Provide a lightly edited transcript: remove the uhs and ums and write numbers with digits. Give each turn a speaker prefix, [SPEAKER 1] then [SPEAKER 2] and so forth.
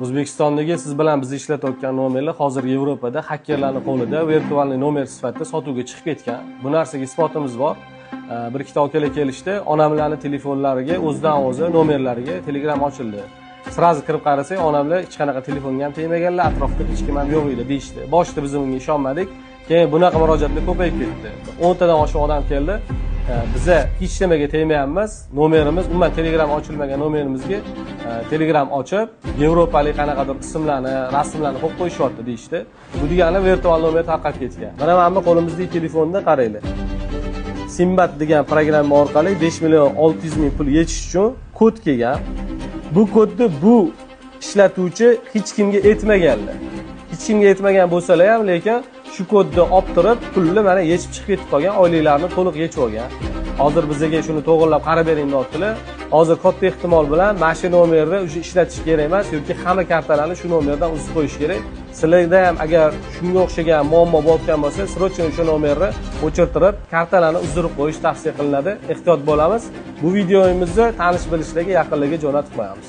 [SPEAKER 1] O'zbekistondagi siz bilan biz ishlatayotgan nomerlar hozir Yevropada hakkerlarning qo'lida virtual nomer sifatida sotuvga chiqib ketgan. Bu narsaga isbotimiz bor. Bir ikkita akalar kelishdi, onamlarning telefonlariga o'zidan o'zi nomerlariga Telegram ochildi. Sirazi kirib qarasak, onamlar hech qanaqa telefonga ham tegmaganlar, atrofda hech kim ham yo'q edi deyishdi. Boshida biz bunga ishonmadik. Keyin bunaqa murojaatlar ko'payib ketdi. 10 tadan oshiq odam keldi. Biza hech nimaga tegmayapmiz. Nomerimiz, umuman Telegram ochilmagan nomerimizga Telegram ochib, yevropalik qanaqadir ismlarni, rasmlarni qo'yib qo'yishyapti deyishdi. Bu degani virtual nomer tarqab ketgan. Mana bu qo'limizdagi telefonda qaranglar. Simbat degan programma orqali 5 million 600 ming pul yechish uchun kod kelgan. Bu kodni bu ishlatuvchi hech kimga aytmaganlar. Hech kimga aytmagan bo'lsalar ham, lekin shu kodni olib turib, pulni mana yechib chiqib ketib qolgan, oyliklarini to'liq yechib olgan. Hozir bizga shuni to'g'rilab qarab bering deyaptilar. Hozir katta ehtimol bilan mana shu nomerni o'sha ishlatish kerak emas yoki hamma kartalarni shu nomerdan uzib qo'yish kerak. Sizlarda ham agar shunga o'xshagan muammo bo'lgan bo'lsa, srochno o'sha nomerni o'chirtirib, kartalarni uzdirib qo'yish tavsiya qilinadi. Ehtiyot bo'lamiz. Bu videomizni tanish bilishlarga, yaqinlarga jo'natib qo'yamiz.